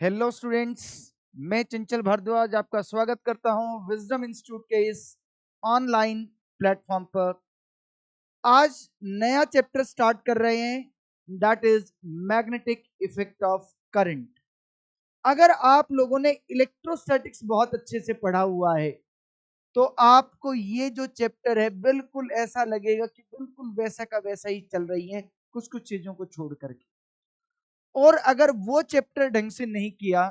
Hello students, मैं चंचल भारद्वाज आपका स्वागत करता हूं विजडम इंस्टीट्यूट के इस ऑनलाइन प्लेटफॉर्म पर। आज नया चैप्टर स्टार्ट कर रहे हैं, that is magnetic effect of current. अगर आप लोगों ने इलेक्ट्रोस्टैटिक्स बहुत अच्छे से पढ़ा हुआ है तो आपको ये जो चैप्टर है बिल्कुल ऐसा लगेगा कि बिल्कुल वैसा का वैसा ही चल रही है, कुछ कुछ चीजों को छोड़ करके। और अगर वो चैप्टर ढंग से नहीं किया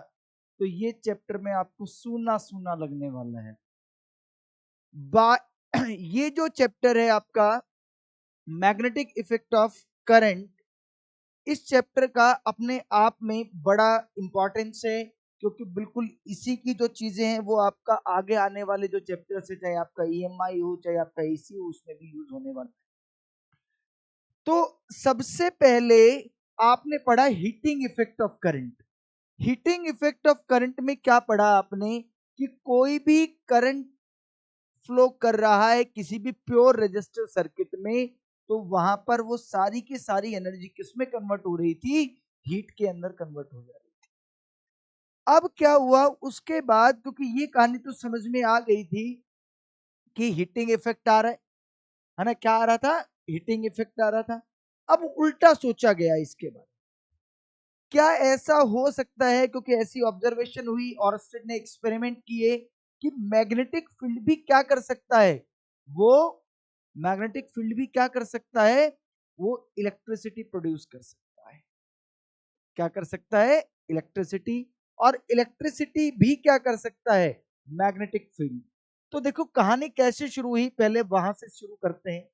तो ये चैप्टर में आपको सूना सूना लगने वाला है। ये जो चैप्टर है आपका मैग्नेटिक इफेक्ट ऑफ करंट, इस चैप्टर का अपने आप में बड़ा इंपॉर्टेंस है, क्योंकि बिल्कुल इसी की जो चीजें हैं वो आपका आगे आने वाले जो चैप्टर से, चाहे आपका ईएमआई हो चाहे आपका एसी हो, उसमें भी यूज होने वाला है। तो सबसे पहले आपने पढ़ा heating effect of current. Heating effect of current में क्या पढ़ा आपने कि कोई भी करंट फ्लो कर रहा है किसी भी प्योर रेजिस्टर सर्किट में, तो वहां पर वो सारी की सारी एनर्जी किसमें कन्वर्ट हो रही थी? हीट के अंदर कन्वर्ट हो जा रही थी। अब क्या हुआ उसके बाद, क्योंकि ये कहानी तो समझ में आ गई थी कि हीटिंग इफेक्ट आ रहा है ना? क्या आ रहा था? हीटिंग इफेक्ट आ रहा था। अब उल्टा सोचा गया इसके बाद, क्या ऐसा हो सकता है, क्योंकि ऐसी ऑब्जर्वेशन हुई और ने एक्सपेरिमेंट किए कि मैग्नेटिक फील्ड भी क्या कर सकता है, वो मैग्नेटिक फील्ड भी क्या कर सकता है, वो इलेक्ट्रिसिटी प्रोड्यूस कर सकता है। क्या कर सकता है? इलेक्ट्रिसिटी। और इलेक्ट्रिसिटी भी क्या कर सकता है? Magnetic field. तो देखो कहानी कैसे शुरू हुई, पहले वहां से शुरू करते हैं।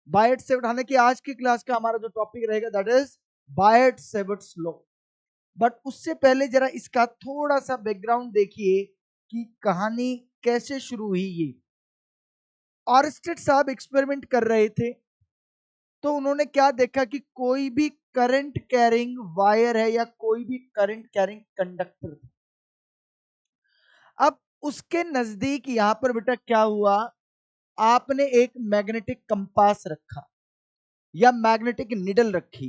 बायट सेवर्ट, हालांकि आज की क्लास का हमारा जो टॉपिक रहेगा that is Biot Savart's law. But उससे पहले जरा इसका थोड़ा सा बैकग्राउंड देखिए कि कहानी कैसे शुरू हुई। ये ऑरस्टेड साहब एक्सपेरिमेंट कर रहे थे, तो उन्होंने क्या देखा कि कोई भी करंट कैरिंग वायर है या कोई भी करंट कैरिंग कंडक्टर, अब उसके नजदीक यहां पर बेटा क्या हुआ, आपने एक मैग्नेटिक कंपास रखा या मैग्नेटिक निडल रखी।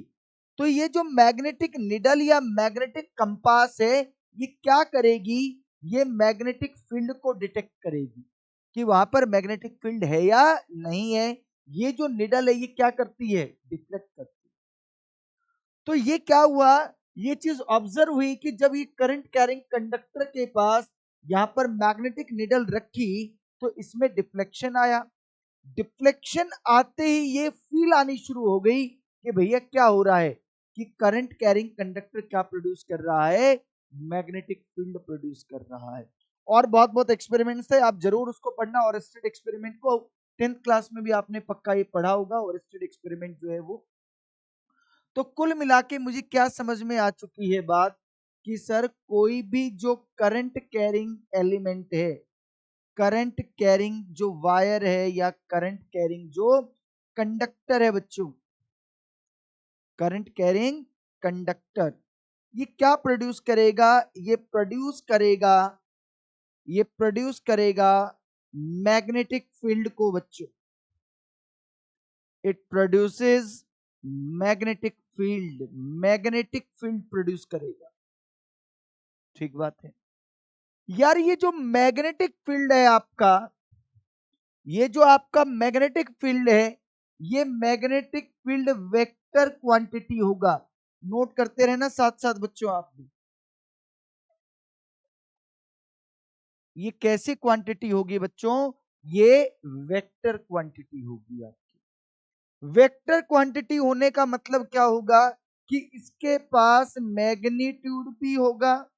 तो ये जो मैग्नेटिक निडल या मैग्नेटिक कंपास है, ये क्या करेगी? ये मैग्नेटिक फील्ड को डिटेक्ट करेगी कि वहां पर मैग्नेटिक फील्ड है या नहीं है। ये जो निडल है ये क्या करती है? डिफ्लेक्ट करती है। तो ये क्या हुआ, ये चीज ऑब्जर्व हुई कि जब ये करंट कैरिंग कंडक्टर के पास यहां पर मैग्नेटिक निडल रखी तो इसमें डिफ्लेक्शन आया। डिफ्लेक्शन आते ही ये फील आनी शुरू हो गई कि भैया क्या हो रहा है, कि करंट कैरिंग कंडक्टर क्या प्रोड्यूस कर रहा है? मैग्नेटिक फील्ड प्रोड्यूस कर रहा है। और बहुत बहुत एक्सपेरिमेंट्स है, आप जरूर उसको पढ़ना। और स्टेट एक्सपेरिमेंट को 10th क्लास में भी आपने पक्का ये पढ़ा होगा। और स्टेट एक्सपेरिमेंट जो है वो, तो कुल मिला के मुझे क्या समझ में आ चुकी है बात, कि सर कोई भी जो करंट कैरिंग एलिमेंट है, करंट कैरिंग जो वायर है या करंट कैरिंग जो कंडक्टर है बच्चों, करंट कैरिंग कंडक्टर, ये क्या प्रोड्यूस करेगा? ये प्रोड्यूस करेगा मैग्नेटिक फील्ड को बच्चों। It produces magnetic field, magnetic field produce करेगा। ठीक बात है यार। ये जो मैग्नेटिक फील्ड है आपका, ये जो आपका मैग्नेटिक फील्ड है, ये मैग्नेटिक फील्ड वेक्टर क्वांटिटी होगा। नोट करते रहना साथ साथ बच्चों आप भी। ये कैसी क्वांटिटी होगी बच्चों? ये वेक्टर क्वांटिटी होगी आपकी। वेक्टर क्वांटिटी होने का मतलब क्या होगा, कि इसके पास मैग्नीट्यूड भी होगा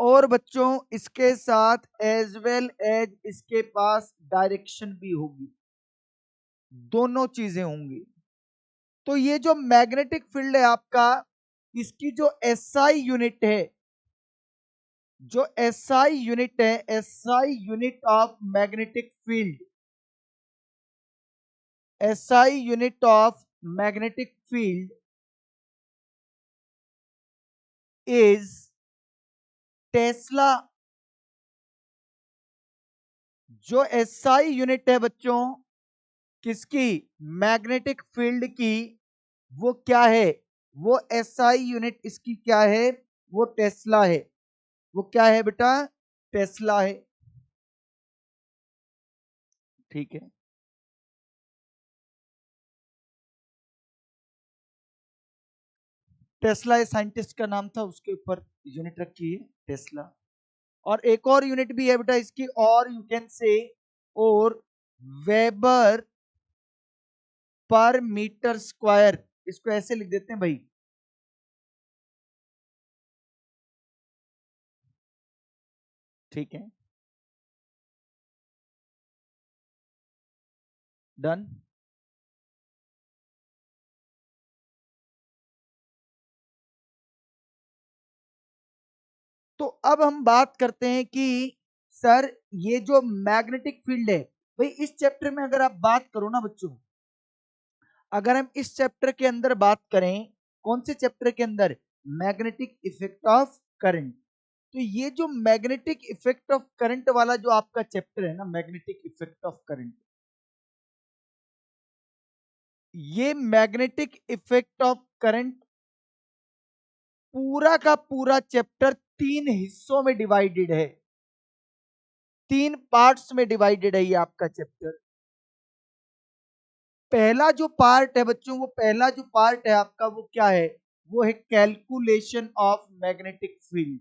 और बच्चों इसके साथ एज वेल एज इसके पास डायरेक्शन भी होगी। दोनों चीजें होंगी। तो ये जो मैग्नेटिक फील्ड है आपका, इसकी जो एसआई यूनिट है, जो एसआई यूनिट है, SI unit of magnetic field, SI unit of magnetic field is Tesla. जो एसआई यूनिट है बच्चों किसकी? मैग्नेटिक फील्ड की, वो क्या है? वो एसआई यूनिट इसकी क्या है, वो टेस्ला है। वो क्या है बेटा, टेस्ला है। ठीक है, टेस्ला ये साइंटिस्ट का नाम था, उसके ऊपर यूनिट रखी है टेस्ला। और एक और यूनिट भी है बेटा इसकी, और यू कैन से, और वेबर पर मीटर स्क्वायर, इसको ऐसे लिख देते हैं भाई। ठीक है, डन। तो अब हम बात करते हैं कि सर ये जो मैग्नेटिक फील्ड है, भाई इस चैप्टर में अगर आप बात करो ना बच्चों, अगर हम इस चैप्टर के अंदर बात करें, कौन से चैप्टर के अंदर, मैग्नेटिक इफेक्ट ऑफ करंट, तो ये जो मैग्नेटिक इफेक्ट ऑफ करंट वाला जो आपका चैप्टर है ना, मैग्नेटिक इफेक्ट ऑफ करंट, ये मैग्नेटिक इफेक्ट ऑफ करंट पूरा का पूरा चैप्टर तीन हिस्सों में डिवाइडेड है, तीन पार्ट्स में डिवाइडेड है ये आपका चैप्टर। पहला जो पार्ट है बच्चों, वो पहला जो पार्ट है आपका वो क्या है, वो है calculation of magnetic field,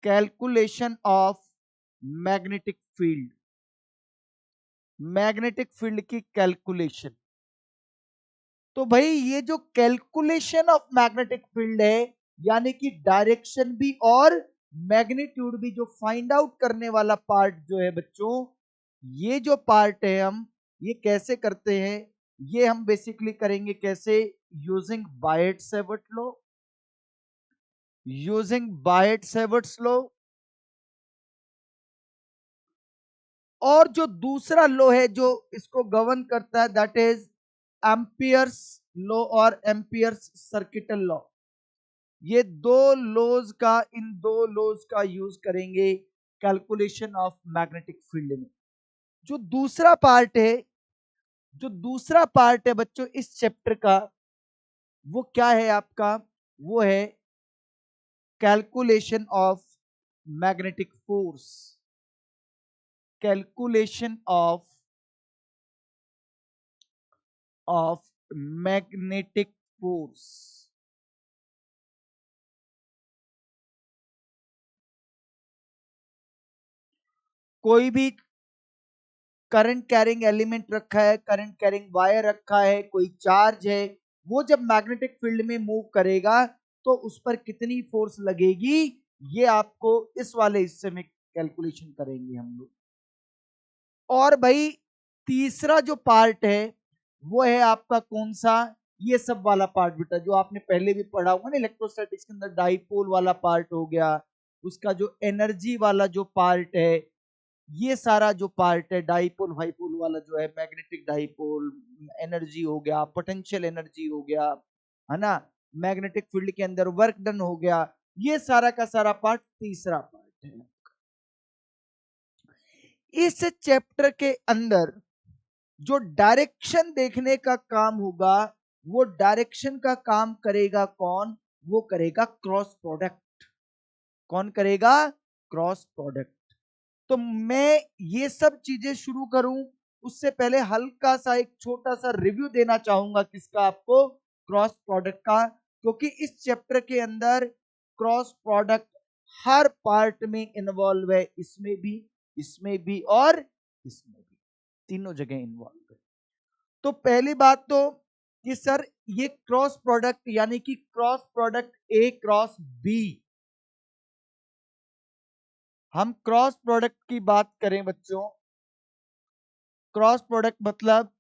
calculation of magnetic field, magnetic field की कैलकुलेशन। तो भाई ये जो कैलकुलेशन ऑफ मैग्नेटिक फील्ड है, यानी कि डायरेक्शन भी और मैग्नीट्यूड भी जो फाइंड आउट करने वाला पार्ट जो है बच्चों, ये जो पार्ट है हम ये कैसे करते हैं, ये हम बेसिकली करेंगे कैसे, using Biot Savart law, using Biot Savart's law. और जो दूसरा लॉ है जो इसको गवर्न करता है, दैट इज एम्पियर्स लॉ और एम्पियर्स सर्किटल लॉ। ये दो लॉज का, इन दो लॉज का यूज करेंगे कैलकुलेशन ऑफ मैग्नेटिक फील्ड में। जो दूसरा पार्ट है, जो दूसरा पार्ट है बच्चों इस चैप्टर का, वो क्या है आपका, वो है calculation of magnetic force, calculation of magnetic force. कोई भी करंट कैरिंग एलिमेंट रखा है, करंट कैरिंग वायर रखा है, कोई चार्ज है, वो जब मैग्नेटिक फील्ड में मूव करेगा तो उस पर कितनी फोर्स लगेगी, ये आपको इस वाले हिस्से में कैलकुलेशन करेंगे हम लोग। और भाई तीसरा जो पार्ट है वो है आपका कौन सा, ये सब वाला पार्ट बेटा जो आपने पहले भी पढ़ा होगा ना इलेक्ट्रोस्टैटिक्स के अंदर, डाइपोल वाला पार्ट हो गया, उसका जो एनर्जी वाला जो पार्ट है, ये सारा जो पार्ट है, डाइपोल वाइपोल वाला जो है, मैग्नेटिक डाइपोल, एनर्जी हो गया, पोटेंशियल एनर्जी हो गया, है ना, मैग्नेटिक फील्ड के अंदर वर्क डन हो गया, ये सारा का सारा पार्ट तीसरा पार्ट है। इस चैप्टर के अंदर जो डायरेक्शन देखने का काम होगा, वो डायरेक्शन का काम करेगा कौन, वो करेगा क्रॉस प्रोडक्ट। कौन करेगा, क्रॉस प्रोडक्ट। तो मैं ये सब चीजें शुरू करूं उससे पहले हल्का सा एक छोटा सा रिव्यू देना चाहूंगा, किसका, आपको, क्रॉस प्रोडक्ट का, क्योंकि इस चैप्टर के अंदर क्रॉस प्रोडक्ट हर पार्ट में इन्वॉल्व है, इसमें भी और इसमें भी, तीनों जगह इन्वॉल्व है। तो पहली बात तो कि सर ये क्रॉस प्रोडक्ट यानी कि cross product A cross B, हम क्रॉस प्रोडक्ट की बात करें बच्चों, क्रॉस प्रोडक्ट मतलब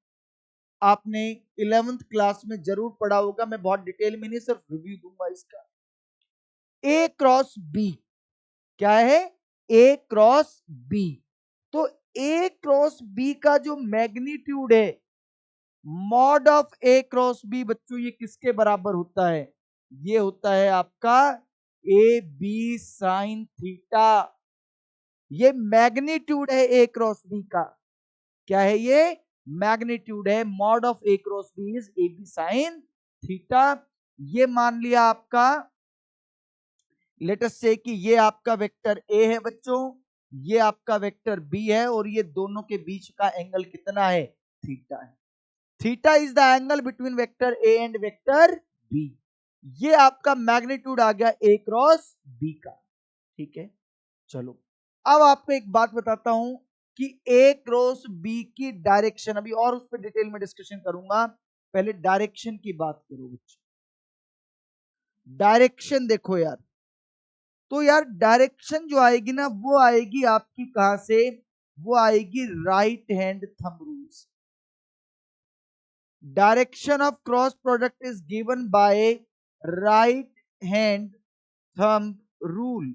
आपने 11th क्लास में जरूर पढ़ा होगा, मैं बहुत डिटेल में नहीं सिर्फ रिव्यू दूंगा इसका। ए क्रॉस बी क्या है, ए क्रॉस बी। तो ए क्रॉस बी का जो मैग्नीट्यूड है, mod of A cross B बच्चों, ये किसके बराबर होता है, ये होता है आपका ए बी साइन थीटा। ये मैग्नीट्यूड है ए क्रॉस बी का, क्या है ये, मैग्नीट्यूड है, mod of A cross B is A B sine theta. ये मान लिया आपका, लेट अस से कि ये आपका वेक्टर ए है बच्चों, ये आपका वेक्टर बी है, और ये दोनों के बीच का एंगल कितना है? थीटा है। Theta is the angle between vector A and vector B. ये आपका मैग्नीट्यूड आ गया ए क्रॉस बी का। ठीक है, चलो अब आपको एक बात बताता हूं कि ए क्रॉस बी की डायरेक्शन, अभी और उस पर डिटेल में डिस्कशन करूंगा, पहले डायरेक्शन की बात करो बच्चों। डायरेक्शन देखो यार, तो यार डायरेक्शन जो आएगी ना, वो आएगी आपकी कहां से? वो आएगी राइट हैंड थंब रूल से। Direction of cross product is given by right hand thumb rule.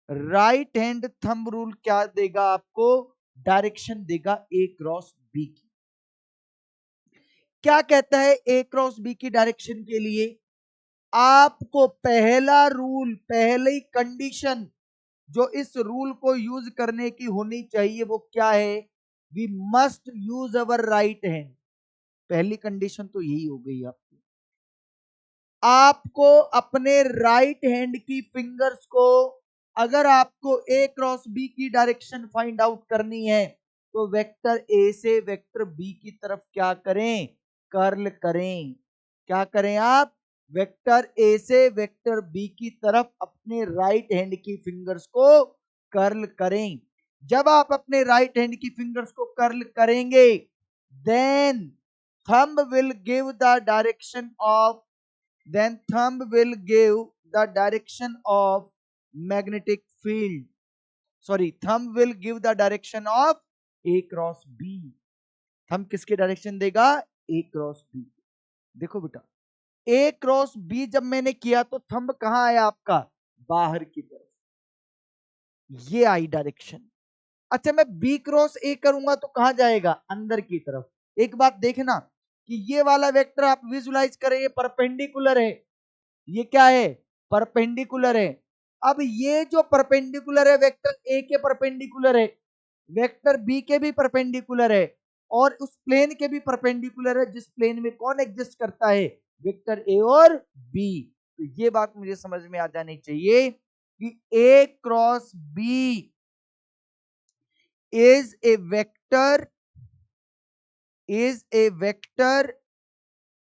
Right hand thumb rule क्या देगा आपको? डायरेक्शन देगा ए क्रॉस बी की। क्या कहता है ए क्रॉस बी की डायरेक्शन के लिए? आपको पहला रूल, पहली कंडीशन जो इस रूल को यूज करने की होनी चाहिए वो क्या है? We must use our right hand. पहली कंडीशन तो यही हो गई आपकी। आपको अपने राइट हैंड की फिंगर्स को, अगर आपको ए क्रॉस बी की डायरेक्शन फाइंड आउट करनी है तो वेक्टर ए से वेक्टर बी की तरफ क्या करें? कर्ल करें। क्या करें आप? वेक्टर ए से वेक्टर बी की तरफ अपने राइट हैंड की फिंगर्स को कर्ल करें। जब आप अपने राइट हैंड की फिंगर्स को कर्ल करेंगे, then thumb will give the direction of, then thumb will give the direction of magnetic field. Sorry, thumb will give the direction of A cross B. thumb किसके direction देगा? A cross B। देखो बेटा, A cross B जब मैंने किया तो thumb कहां आया आपका? बाहर की तरफ, ये आई डायरेक्शन। अच्छा, मैं B क्रॉस A करूंगा तो कहां जाएगा? अंदर की तरफ। एक बात देखना कि ये वाला वेक्टर आप विजुलाइज करें, ये परपेंडिकुलर है, ये क्या है? परपेंडिकुलर है। अब ये जो परपेंडिकुलर है वेक्टर ए के परपेंडिकुलर है, वेक्टर बी के भी परपेंडिकुलर है, और उस प्लेन के भी परपेंडिकुलर है जिस प्लेन में कौन एग्जिस्ट करता है? वेक्टर ए और बी। तो ये बात मुझे समझ में आ जानी चाहिए कि A cross B is a vector,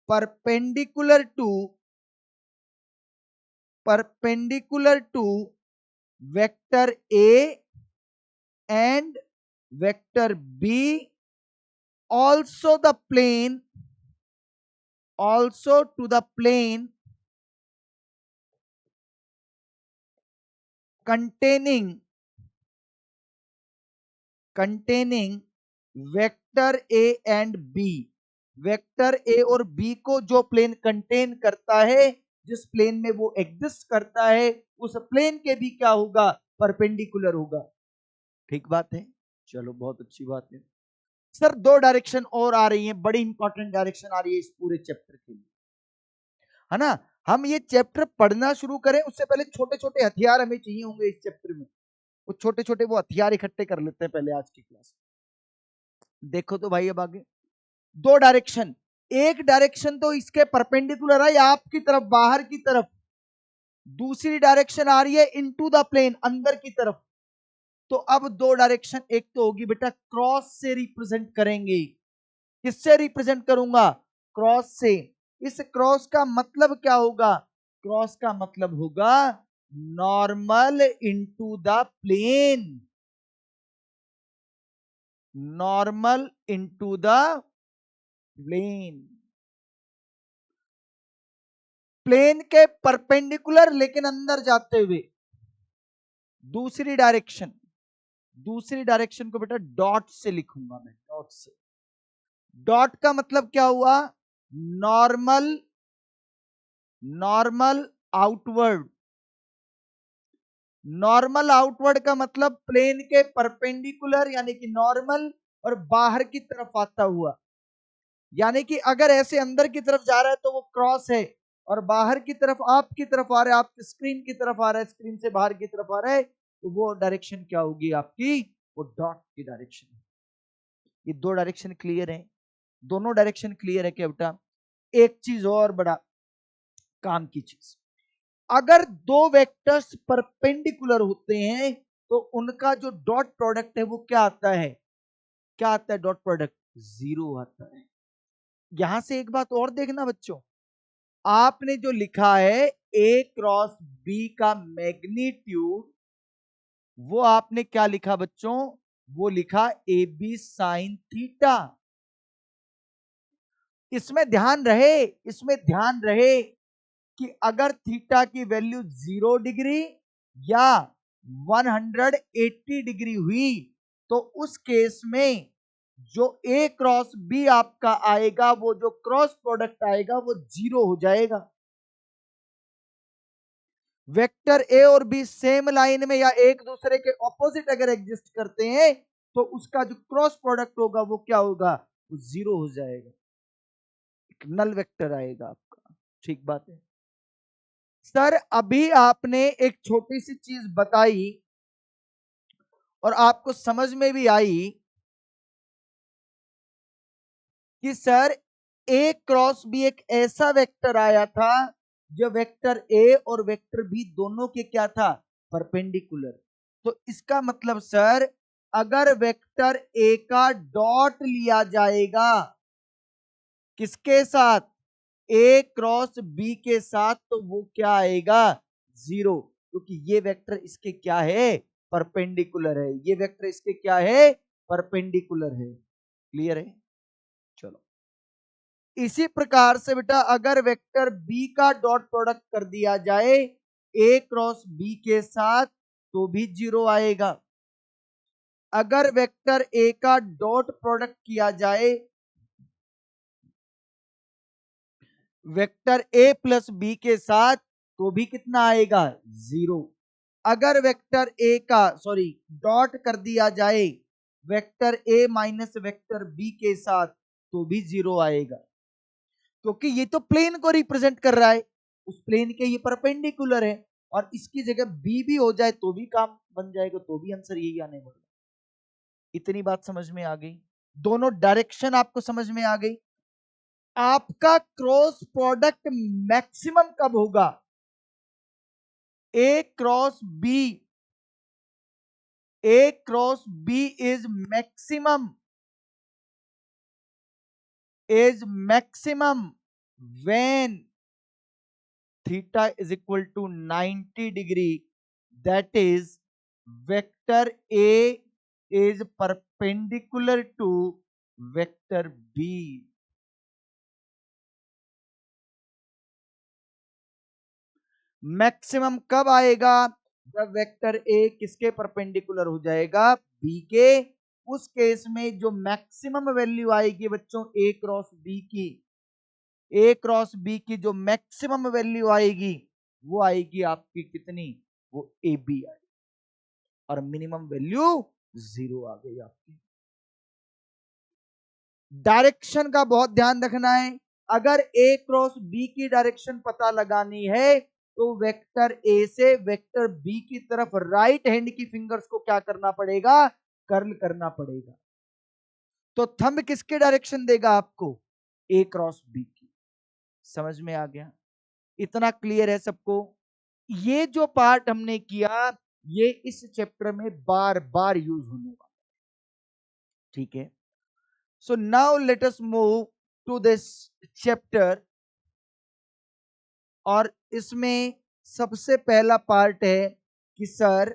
perpendicular to vector A and vector B, also to the plane containing vector A and B। Vector A और बी को जो प्लेन कंटेन करता है, जिस प्लेन में वो एग्जिस्ट करता है, उस प्लेन के भी क्या होगा? परपेंडिकुलर होगा। ठीक बात है, चलो बहुत अच्छी बात है। सर दो डायरेक्शन और आ रही हैं, बड़ी इंपॉर्टेंट डायरेक्शन आ रही है इस पूरे चैप्टर के लिए, है ना। हम ये चैप्टर पढ़ना शुरू करें उससे पहले छोटे छोटे हथियार हमें चाहिए होंगे इस चैप्टर में। वो छोटे छोटे वो हथियार इकट्ठे कर लेते हैं पहले आज की क्लास। देखो तो भाई, अब आगे दो डायरेक्शन, एक डायरेक्शन तो इसके परपेंडिकुलर है आपकी तरफ, बाहर की तरफ, दूसरी डायरेक्शन आ रही है इनटू द प्लेन, अंदर की तरफ। तो अब दो डायरेक्शन, एक तो होगी बेटा क्रॉस से रिप्रेजेंट करेंगे। किससे रिप्रेजेंट करूंगा? क्रॉस से। इस क्रॉस का मतलब क्या होगा? क्रॉस का मतलब होगा normal into the plane, normal into the plane, plane के परपेंडिकुलर लेकिन अंदर जाते हुए। दूसरी डायरेक्शन, दूसरी डायरेक्शन को बेटा डॉट से लिखूंगा मैं, डॉट से। डॉट का मतलब क्या हुआ? Normal, normal outward. Normal outward का मतलब प्लेन के परपेंडिकुलर यानी कि नॉर्मल, और बाहर की तरफ आता हुआ। यानी कि अगर ऐसे अंदर की तरफ जा रहा है तो वो क्रॉस है, और बाहर की तरफ आपकी तरफ आ रहा है, आपकी स्क्रीन की तरफ आ रहा है, स्क्रीन से बाहर की तरफ आ रहा है, तो वो डायरेक्शन क्या होगी आपकी? वो डॉट की डायरेक्शन। ये दो डायरेक्शन क्लियर है? दोनों डायरेक्शन क्लियर है क्या बेटा? एक चीज और बड़ा काम की चीज, अगर दो वेक्टर्स परपेंडिकुलर होते हैं तो उनका जो डॉट प्रोडक्ट है वो क्या आता है, क्या आता है डॉट प्रोडक्ट, जीरो आता है। यहां से एक बात और देखना बच्चों, आपने जो लिखा है ए क्रॉस बी का मैग्नीट्यूड, वो आपने क्या लिखा बच्चों, वो लिखा ए बी साइन थीटा। इसमें ध्यान रहे कि अगर थीटा की वैल्यू 0 डिग्री या 180 डिग्री हुई तो उस केस में जो ए क्रॉस बी आपका आएगा, वो जो क्रॉस प्रोडक्ट आएगा वो जीरो हो जाएगा। वेक्टर ए और बी सेम लाइन में या एक दूसरे के ऑपोजिट अगर एग्जिस्ट करते हैं तो उसका जो क्रॉस प्रोडक्ट होगा वो क्या होगा, वो जीरो हो जाएगा, एक नल वेक्टर आएगा आपका। ठीक बात है सर, अभी आपने एक छोटी सी चीज बताई और आपको समझ में भी आई कि सर ए क्रॉस बी एक ऐसा वेक्टर आया था जो वेक्टर ए और वेक्टर बी दोनों के क्या था, परपेंडिकुलर। तो इसका मतलब सर अगर वेक्टर ए का डॉट लिया जाएगा किसके साथ, ए क्रॉस बी के साथ, तो वो क्या आएगा, जीरो, क्योंकि ये वेक्टर इसके क्या है, परपेंडिकुलर है। ये वेक्टर इसके क्या है, परपेंडिकुलर है। क्लियर है, चलो। इसी प्रकार से बेटा अगर वेक्टर बी का डॉट प्रोडक्ट कर दिया जाए ए क्रॉस बी के साथ तो भी जीरो आएगा। अगर वेक्टर ए का डॉट प्रोडक्ट किया जाए वेक्टर ए प्लस बी के साथ तो भी कितना आएगा, जीरो। अगर वेक्टर ए का डॉट कर दिया जाए vector A minus vector B के साथ तो भी जीरो आएगा, क्योंकि ये तो प्लेन को रिप्रेजेंट कर रहा है, उस प्लेन के ये परपेंडिकुलर है, और इसकी जगह बी भी हो जाए तो भी काम बन जाएगा, तो भी आंसर यही आने वाला। इतनी बात समझ में आ गई, दोनों डायरेक्शन आपको समझ में आ गई। आपका क्रॉस प्रोडक्ट मैक्सिमम कब होगा, A cross B, A cross B is maximum when theta is equal to 90 degree, that is vector A is perpendicular to vector B. Maximum कब आएगा, जब वेक्टर ए किसके परपेंडिकुलर हो जाएगा, बी के। उस केस में जो मैक्सिमम वैल्यू आएगी बच्चों ए क्रॉस बी की, ए क्रॉस बी की जो मैक्सिमम वैल्यू आएगी वो आएगी आपकी कितनी, वो ए बी आएगी, और मिनिमम वैल्यू जीरो आ गई आपकी। डायरेक्शन का बहुत ध्यान रखना है, अगर ए क्रॉस बी की डायरेक्शन पता लगानी है तो वेक्टर ए से वेक्टर बी की तरफ राइट हैंड की फिंगर्स को क्या करना पड़ेगा, कर्ल करना पड़ेगा। तो थंब किसके डायरेक्शन देगा आपको, ए क्रॉस बी की। समझ में आ गया, इतना क्लियर है सबको। ये जो पार्ट हमने किया ये इस चैप्टर में बार बार यूज होने वाला, ठीक है। So now let us move to this chapter, और इसमें सबसे पहला पार्ट है कि सर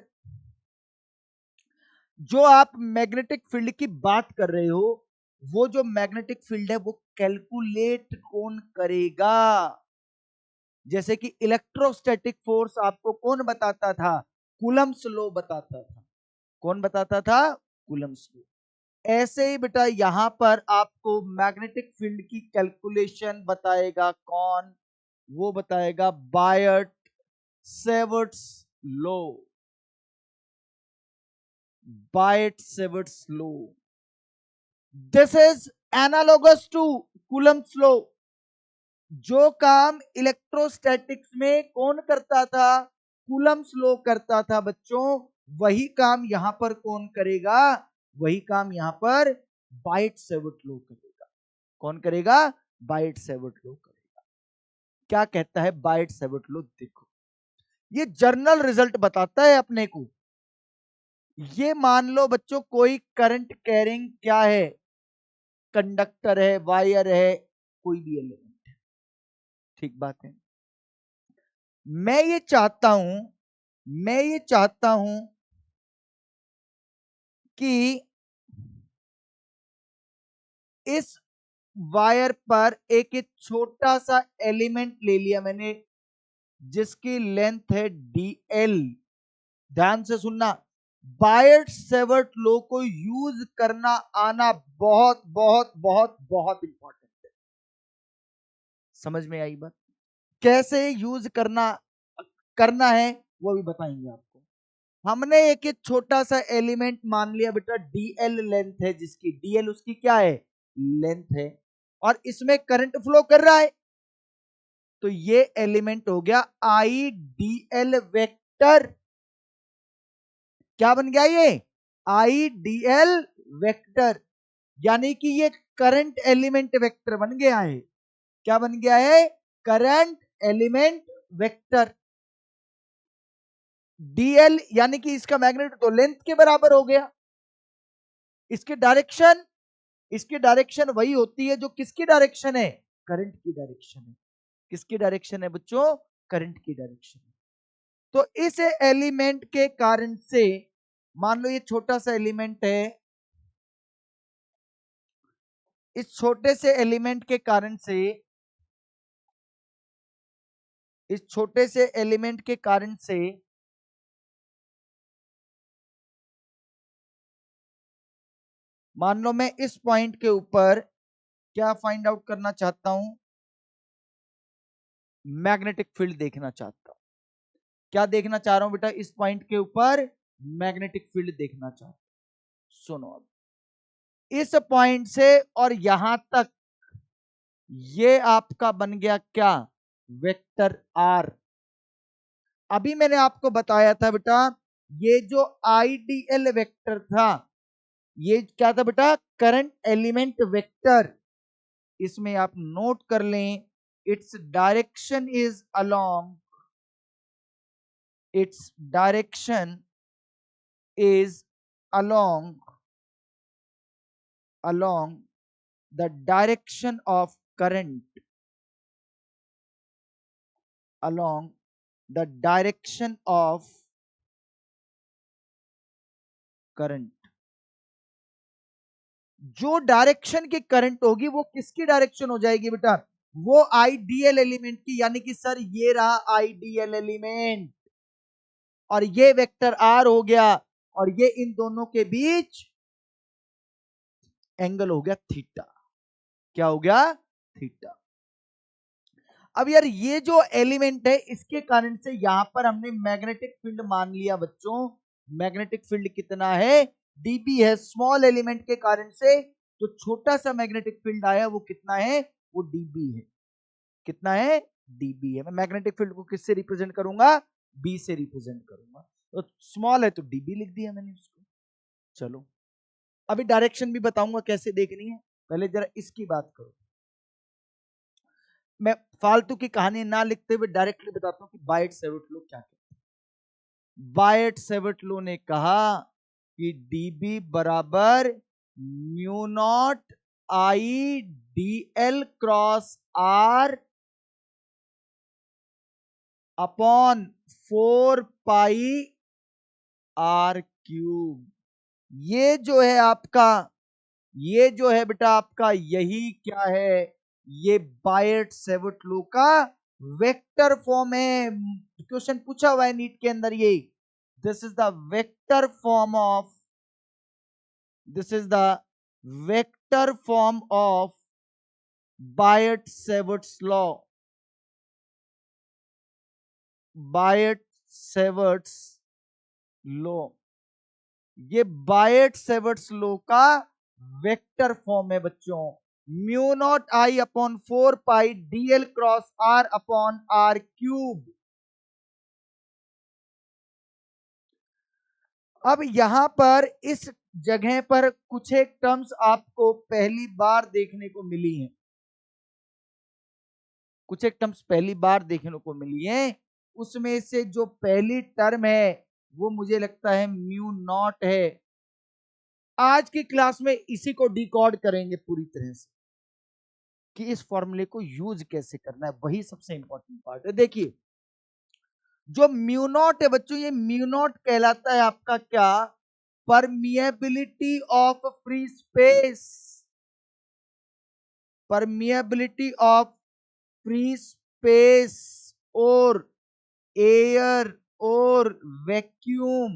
जो आप मैग्नेटिक फील्ड की बात कर रहे हो, वो जो मैग्नेटिक फील्ड है वो कैलकुलेट कौन करेगा। जैसे कि इलेक्ट्रोस्टैटिक फोर्स आपको कौन बताता था, कूलम्ब्स लॉ बताता था। कौन बताता था, कूलम्ब्स लॉ। ऐसे ही बेटा यहां पर आपको मैग्नेटिक फील्ड की कैलकुलेशन बताएगा कौन, वो बताएगा Biot Savart's law. Biot Savart's law, this is analogous to Coulomb's law. जो काम इलेक्ट्रोस्टैटिक्स में कौन करता था, कूलम्ब्स लॉ करता था बच्चों, वही काम यहां पर कौन करेगा, वही काम यहां पर बायट सेवर्ट लॉ करेगा। कौन करेगा, बायट सेवर्ट लॉ करेगा। क्या कहता है बायट सेवर्ट लॉ? देखो, ये जर्नल रिजल्ट बताता है अपने को। ये मान लो बच्चों कोई करंट कैरिंग क्या है, कंडक्टर है, वायर है, कोई भी एलिमेंट है, ठीक बात है। मैं ये चाहता हूं कि इस वायर पर एक छोटा सा एलिमेंट ले लिया मैंने जिसकी लेंथ है dl। ध्यान से सुनना, बायट सेवर्ट लॉ को यूज करना आना बहुत बहुत बहुत बहुत इंपॉर्टेंट है। समझ में आई बात? कैसे यूज करना है वो भी बताएंगे आपको। हमने एक छोटा सा एलिमेंट मान लिया बेटा, dl लेंथ है, जिसकी dl उसकी क्या है, लेंथ है, और इसमें करंट फ्लो कर रहा है। तो ये एलिमेंट हो गया IDL वेक्टर। क्या बन गया ये, IDL वेक्टर, यानी कि ये करंट एलिमेंट वेक्टर बन गया है। क्या बन गया है, करंट एलिमेंट वेक्टर। DL यानी कि इसका मैग्नीट्यूड तो लेंथ के बराबर हो गया। इसकी डायरेक्शन वही होती है जो किसकी डायरेक्शन है, करंट की डायरेक्शन है। किसकी डायरेक्शन है बच्चों, करंट की डायरेक्शन। तो इस एलिमेंट के कारण से, मान लो ये छोटा सा एलिमेंट है, इस छोटे से एलिमेंट के कारण से, इस छोटे से एलिमेंट के कारण से मान लो मैं इस पॉइंट के ऊपर क्या फाइंड आउट करना चाहता हूं, मैग्नेटिक फील्ड देखना चाहता हूं। क्या देखना चाह रहा हूं बेटा, इस पॉइंट के ऊपर मैग्नेटिक फील्ड देखना चाहता हूं। सुनो, अब इस पॉइंट से और यहां तक ये आपका बन गया क्या, वेक्टर आर। अभी मैंने आपको बताया था बेटा, ये जो आईडीएल वेक्टर था, ये क्या था बेटा, करंट एलिमेंट वेक्टर। इसमें आप नोट कर लें, its direction is along, its direction is along the direction of current, along the direction of current। जो डायरेक्शन की करंट होगी वो किसकी डायरेक्शन हो जाएगी बेटा, वो आईडीएल एलिमेंट की। यानी कि सर ये रहा आईडीएल एलिमेंट और ये वेक्टर आर हो गया, और ये इन दोनों के बीच एंगल हो गया थीटा। क्या हो गया, थीटा। अब यार ये जो एलिमेंट है इसके कारण से यहां पर हमने मैग्नेटिक फील्ड मान लिया बच्चों। मैग्नेटिक फील्ड कितना है, डीबी है। स्मॉल एलिमेंट के कारण से जो छोटा सा मैग्नेटिक फील्ड आया वो कितना है, वो डीबी है। कितना है, डीबी है। मैं मैग्नेटिक फील्ड को किससे रिप्रेजेंट करूंगा, बी से रिप्रेजेंट करूंगा। तो स्मॉल है तो डीबी लिख दिया मैंने उसको। चलो अभी डायरेक्शन भी बताऊंगा कैसे देखनी है, पहले जरा इसकी बात करो। मैं फालतू की कहानी ना लिखते हुए डायरेक्टली बताता हूं कि बायट सेवर्ट लॉ क्या कहता है। बायट सेवर्ट लॉ ने कहा कि डीबी बराबर mu naught I D L cross are upon 4 pi R cube. ये जो है आपका, ये जो है बेटा आपका, यही क्या है, ये बायट सेवर्ट लॉ का वेक्टर फॉर्म है। क्वेश्चन पूछा हुआ है नीट के अंदर ये, this is the vector form of, this is the vector form of Biot Savart's law, Biot Savart's law. ये बायट सेवर्ट्स लॉ का वेक्टर फॉर्म है बच्चों। Mu naught I upon 4 pi dl cross are upon r cube. अब यहां पर इस जगह पर कुछ एक टर्म्स आपको पहली बार देखने को मिली हैं, कुछ एक टर्म्स पहली बार देखने को मिली है, उसमें से जो पहली टर्म है वो मुझे लगता है म्यू नॉट है। आज की क्लास में इसी को डिकोड करेंगे पूरी तरह से कि इस फॉर्मूले को यूज कैसे करना है, वही सबसे इंपॉर्टेंट पार्ट है। देखिए जो म्यू नॉट है बच्चों, ये म्यू नॉट कहलाता है आपका क्या, permeability of free space, permeability of free space और एयर और वैक्यूम।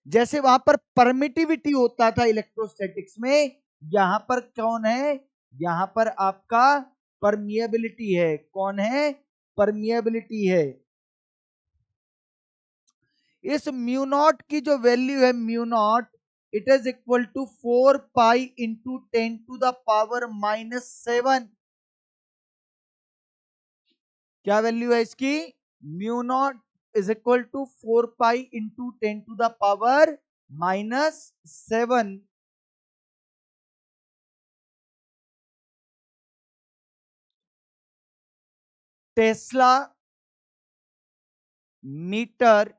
जैसे वहां पर परमिटिविटी होता था इलेक्ट्रोस्टैटिक्स में, यहां पर कौन है, यहां पर आपका परमिएबिलिटी है। कौन है, परमिएबिलिटी है। इस म्यू नॉट की जो वैल्यू है mu naught, it is equal to 4 pi into 10 to the power -7। क्या वैल्यू है इसकी, mu naught is equal to 4 pi into 10 to the power -7। Tesla metre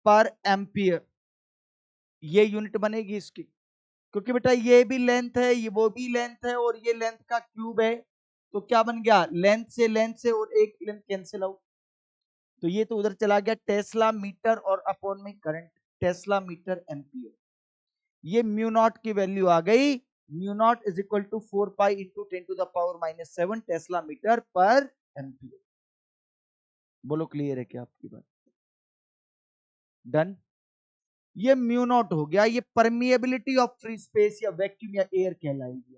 per ampere, ये यूनिट बनेगी इसकी, क्योंकि बेटा ये भी लेंथ है, ये वो भी लेंथ है, और ये लेंथ का क्यूब है, तो क्या बन गया, लेंथ से और एक लेंथ कैंसिल आउट, तो ये तो उधर चला गया टेस्ला मीटर और अपॉन में करंट, टेस्ला मीटर एम्पियर। ये म्यू नॉट की वैल्यू आ गई, mu naught is equal to 4 pi into 10 to the power -7 tesla metre per ampere. बोलो क्लियर है क्या आपकी बात, डन। ये म्यू नॉट हो गया, ये परमिएबिलिटी ऑफ फ्री स्पेस या वैक्यूम या एयर कहलाएगी,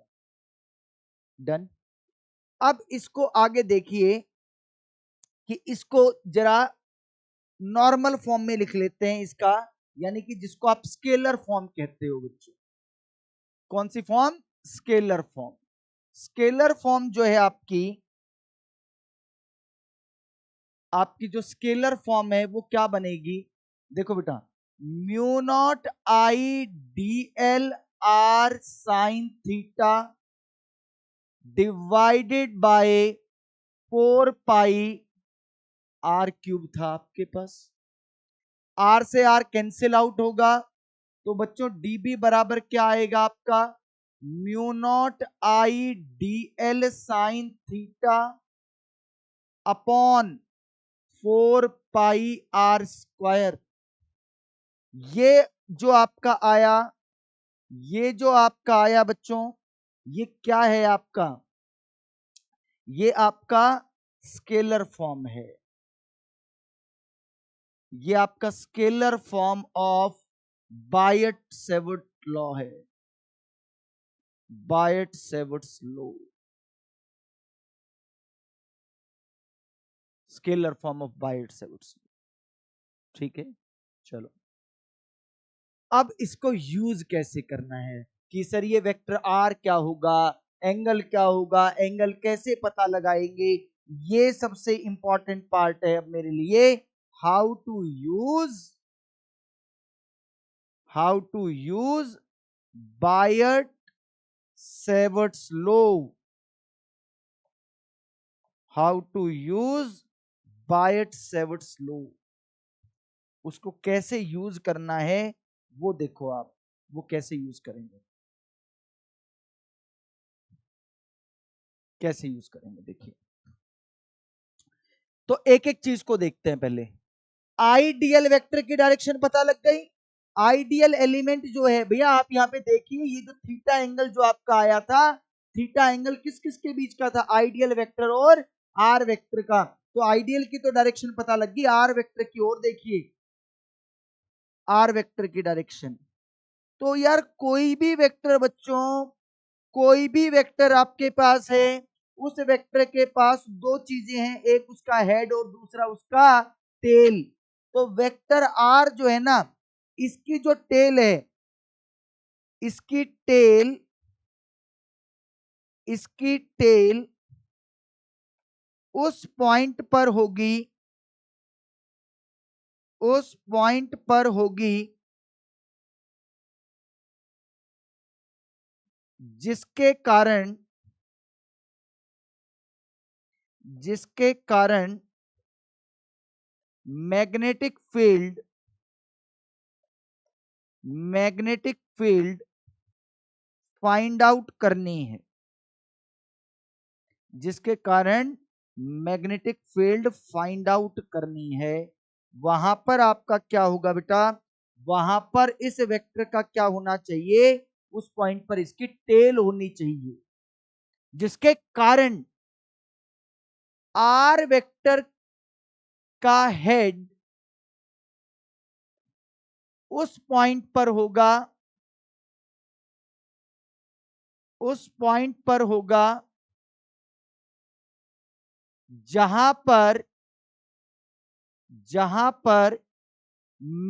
डन। अब इसको आगे देखिए कि इसको जरा नॉर्मल फॉर्म में लिख लेते हैं इसका, यानी कि जिसको आप स्केलर फॉर्म कहते हो बच्चों। कौन सी form, scalar form. Scalar form जो है आपकी जो स्केलर फॉर्म है वो क्या बनेगी, देखो बेटा, mu naught I D L R sine theta divided by 4 pi R cube था आपके पास, आर से आर कैंसिल आउट होगा, तो बच्चों डीबी बराबर क्या आएगा आपका, mu naught I D L sine theta upon 4 pi are square. ये जो आपका आया, ये जो आपका आया बच्चों, ये क्या है आपका, ये आपका स्केलर फॉर्म है, ये आपका scalar form of Biot Savart law है, Biot Savart's law, scalar form of Biot Savart's law, ठीक है। चलो अब इसको यूज कैसे करना है कि सर ये वेक्टर आर क्या होगा, एंगल क्या होगा, एंगल कैसे पता लगाएंगे, ये सबसे इंपॉर्टेंट पार्ट है अब मेरे लिए। How to use Biot Savart's law, how to use Biot Savart's law, उसको कैसे यूज करना है वो देखो आप, वो कैसे यूज करेंगे, कैसे यूज करेंगे देखिए। तो एक एक चीज को देखते हैं पहले। आइडियल वेक्टर की डायरेक्शन पता लग गई, आइडियल एलिमेंट जो है भैया आप यहां पे देखिए, ये जो थीटा एंगल जो आपका आया था, थीटा एंगल किस किस के बीच का था, आइडियल वेक्टर और आर वेक्टर का, तो आइडियल की तो डायरेक्शन पता लग गई, आर वेक्टर की ओर देखिए, आर वेक्टर की डायरेक्शन। तो यार कोई भी वेक्टर बच्चों, कोई भी वेक्टर आपके पास है, उस वेक्टर के पास दो चीजें हैं, एक उसका हेड और दूसरा उसका टेल। तो वेक्टर आर जो है ना, इसकी जो टेल है, इसकी टेल, इसकी टेल उस पॉइंट पर होगी, उस पॉइंट पर होगी जिसके कारण मैग्नेटिक फील्ड फाइंड आउट करनी है, जिसके कारण मैग्नेटिक फील्ड फाइंड आउट करनी है, वहां पर आपका क्या होगा बेटा, वहां पर इस वेक्टर का क्या होना चाहिए, उस पॉइंट पर इसकी टेल होनी चाहिए, जिसके कारण आर वेक्टर का हेड उस पॉइंट पर होगा जहां पर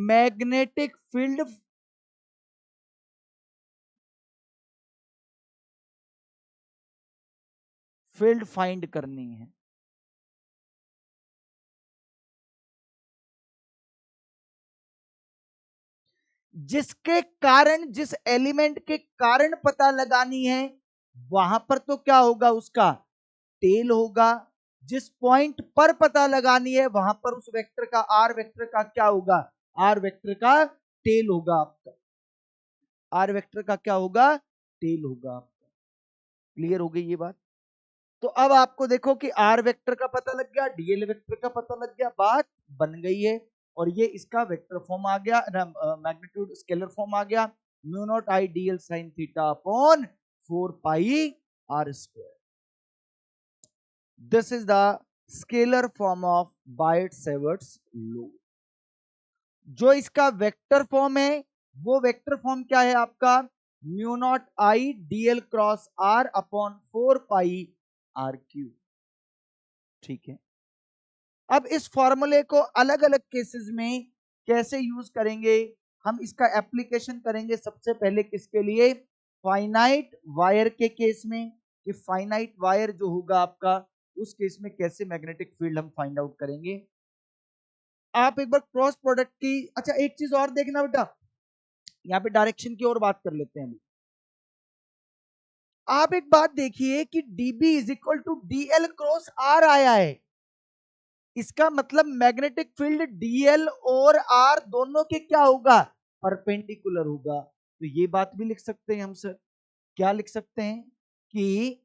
मैग्नेटिक फील्ड फाइंड करनी है। जिसके कारण, जिस एलिमेंट के कारण पता लगानी है, वहां पर तो क्या होगा, उसका टेल होगा। जिस पॉइंट पर पता लगानी है, वहां पर उस वेक्टर का, आर वेक्टर का क्या होगा, आर वेक्टर का टेल होगा आपका, आर वेक्टर का क्या होगा, टेल होगा आपका। क्लियर हो गई ये बात? तो अब आपको देखो कि आर वेक्टर का पता लग गया, डीएल वेक्टर का पता लग गया, बात बन गई है। और ये इसका वेक्टर फॉर्म आ गया, मैग्नीट्यूड स्केलर फॉर्म आ गया, mu naught I dl sine theta upon 4 pi are square. This is the scalar form of Biot Savart's law. जो इसका वेक्टर फॉर्म है, वो वेक्टर फॉर्म क्या है आपका, mu naught I DL cross are upon 4 pi R cube. ठीक है, अब इस फॉर्मूले को अलग अलग केसेस में कैसे यूज करेंगे, हम इसका एप्लीकेशन करेंगे सबसे पहले किसके लिए, फाइनाइट वायर के केस में, कि फाइनाइट वायर जो होगा आपका, उस केस में कैसे मैग्नेटिक फील्ड हम फाइंड आउट करेंगे। आप एक बार क्रॉस प्रोडक्ट की, अच्छा एक चीज और देखना बेटा, यहाँ पे डायरेक्शन की और बात कर लेते हैं हम। आप एक बात देखिए कि dB is equal to DL क्रॉस R आया है, इसका मतलब मैग्नेटिक फील्ड डीएल और आर दोनों के क्या होगा, परपेंडिकुलर होगा। तो ये बात भी लिख सकते हैं हम सर, क्या लिख सकते हैं कि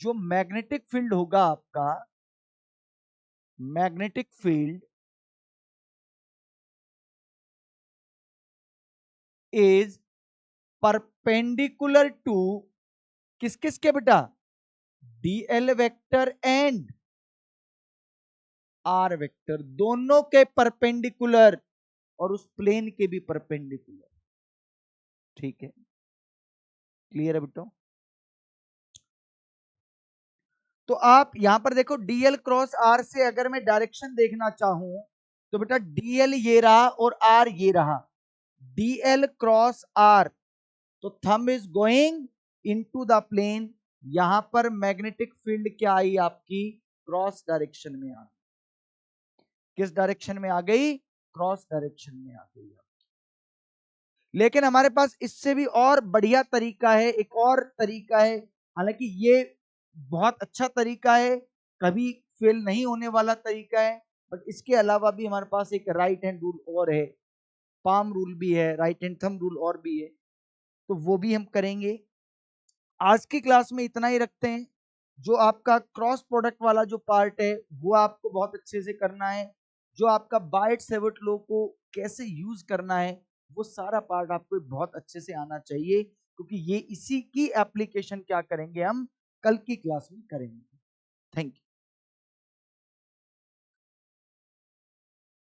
जो मैग्नेटिक फील्ड होगा आपका, magnetic field is perpendicular to किस किस के बेटा, DL vector and R vector, दोनों के परपेंडिकुलर और उस प्लेन के भी परपेंडिकुलर। ठीक है, क्लियर है बेटा? तो आप यहां पर देखो डीएल क्रॉस आर से अगर मैं डायरेक्शन देखना चाहूं, तो बेटा डीएल ये रहा और आर ये रहा, डीएल क्रॉस आर, तो thumb is going into the plane, यहां पर मैग्नेटिक फील्ड क्या आई आपकी, क्रॉस डायरेक्शन में आ, किस डायरेक्शन में आ गई, क्रॉस डायरेक्शन में आ गई। लेकिन हमारे पास इससे भी और बढ़िया तरीका है, एक और तरीका है, हालांकि ये बहुत अच्छा तरीका है, कभी फेल नहीं होने वाला तरीका है, बट इसके अलावा भी हमारे पास एक राइट हैंड रूल और है, पाम रूल भी है, राइट हैंड थंब रूल और भी है, तो वो भी हम करेंगे। आज की क्लास में इतना ही रखते हैं। जो आपका क्रॉस प्रोडक्ट वाला जो पार्ट है, वो आपको बहुत अच्छे से करना है। जो आपका बायट-सेवर्ट लॉ को कैसे यूज करना है, वो सारा पार्ट आपको बहुत अच्छे से आना चाहिए, क्योंकि ये इसी की एप्लीकेशन क्या करेंगे हम, कल की क्लास में करेंगे। Thank you.